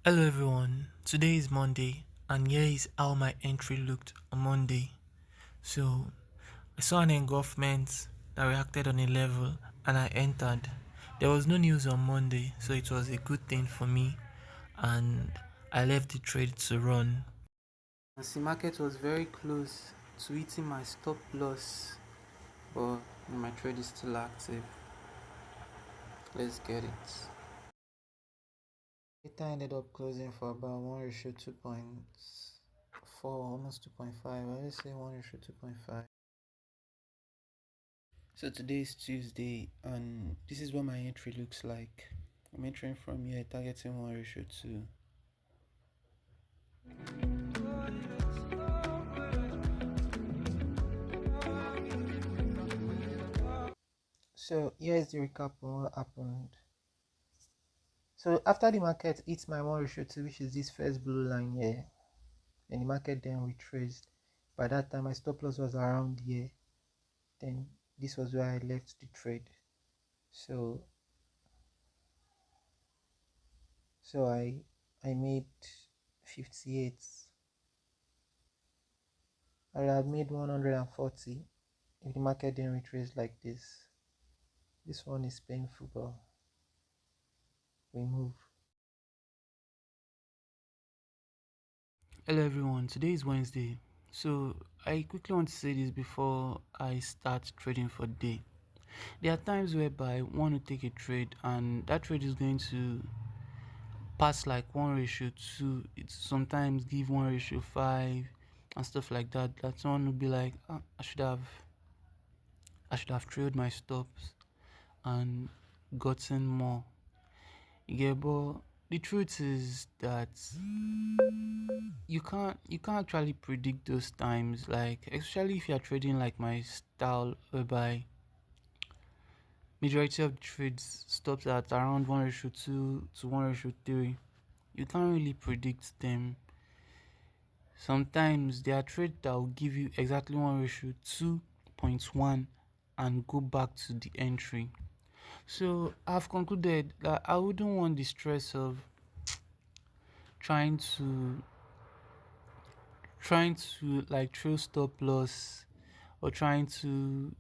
Hello everyone, today is Monday and here is how my entry looked on Monday. So I saw an engulfment that reacted on a level and I entered. There was no news on Monday, so it was a good thing for me and I left the trade to run. As the market was very close to hitting my stop loss, but my trade is still active. Let's get it. Data ended up closing for about 1 ratio 2.4, almost 2.5. I always say 1 ratio 2.5. So today is Tuesday, and this is what my entry looks like. I'm entering from here, targeting 1 ratio 2. So here is the recap of what happened. So after the market hits my 1 ratio 2, which is this first blue line here, and the market then retraced. By that time, my stop loss was around here. Then this was where I left the trade. So I made 58. I had made 140 if the market didn't retrace like this. This one is painful, but we move. Hello everyone, today is Wednesday. So I quickly want to say this before I start trading for the day. There are times whereby I want to take a trade and that trade is going to pass like 1 ratio 2. It sometimes give 1 ratio 5 and stuff like that. That's one would be like, I should have trailed my stops and gotten more. Yeah, but the truth is that you can't actually predict those times, like especially if you're trading like my style whereby majority of the trades stops at around 1 ratio 2 to 1 ratio 3. You can't really predict them. Sometimes there are trades that will give you exactly 1 ratio 2.1 and go back to the entry. So I've concluded that I wouldn't want the stress of trying to like trail stop loss or trying to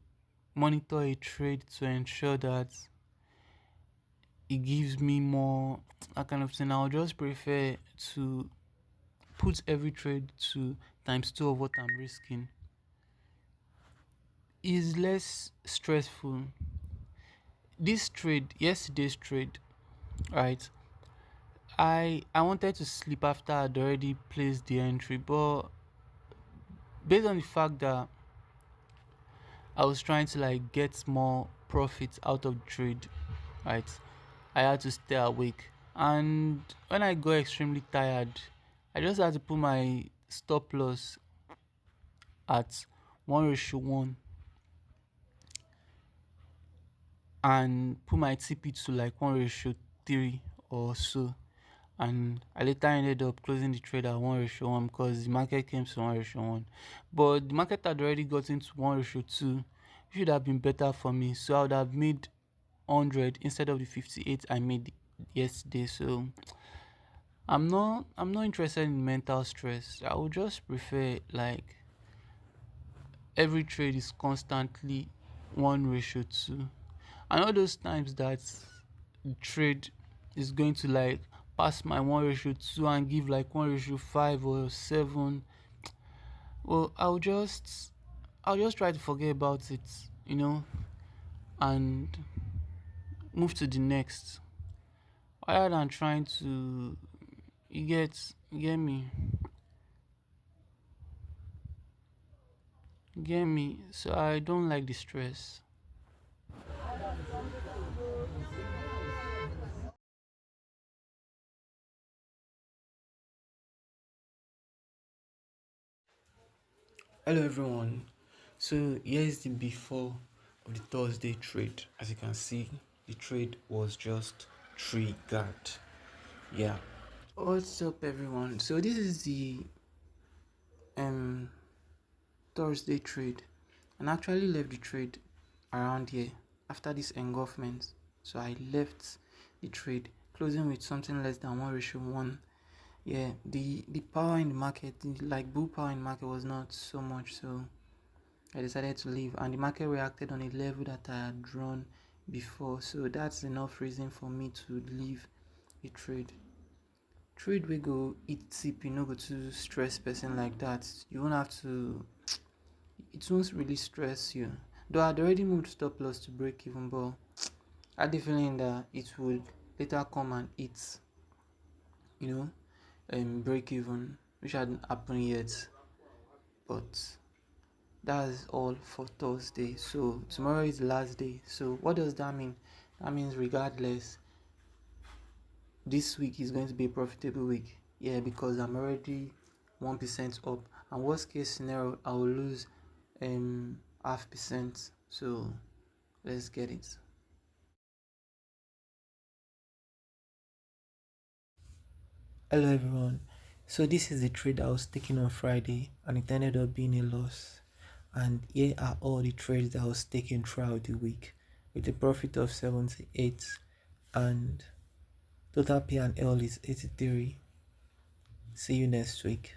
monitor a trade to ensure that it gives me more, that kind of thing. I'll just prefer to put every trade to times 2 of what I'm risking. Is less stressful. This trade, yesterday's trade, right? I wanted to sleep after I'd already placed the entry, but based on the fact that I was trying to like get more profits out of the trade, right? I had to stay awake. And when I got extremely tired, I just had to put my stop loss at 1 ratio 1 and put my TP to like 1 ratio 3 or so. And I later ended up closing the trade at 1 ratio 1 because the market came to 1 ratio 1. But the market had already gotten to 1 ratio 2. It should have been better for me. So I would have made 100 instead of the 58 I made yesterday. So I'm not interested in mental stress. I would just prefer like every trade is constantly 1 ratio 2. And all those times that the trade is going to like pass my 1 ratio 2 and give like 1 ratio 5 or 7, well, I'll just try to forget about it, you know, and move to the next rather than trying to, you get me. Get me? So I don't like the stress. Hello everyone. So here's the before of the Thursday trade. As you can see, the trade was just triggered. Yeah. What's up everyone? So this is the um Thursday trade. And I actually left the trade around here after this engulfment. So I left the trade closing with something less than 1 ratio 1 Yeah, the power in the market, like bull power in the market, was not so much, so I decided to leave, and the market reacted on a level that I had drawn before, so that's enough reason for me to leave a trade. Trade we go eat tip, you know, go to stress person like that. You won't have to. It won't really stress you. Though I'd already moved stop loss to break even, but I had the feeling that it would later come and eat, you know, break even, which hadn't happened yet. But that's all for Thursday. So tomorrow is the last day. So what does that mean? That means regardless, this week is going to be a profitable week. Yeah, because I'm already 1% up. And worst case scenario, I will lose half percent. So let's get it. Hello everyone. So this is the trade I was taking on Friday and it ended up being a loss. And here are all the trades that I was taking throughout the week with a profit of 78 and total P&L is 83. See you next week.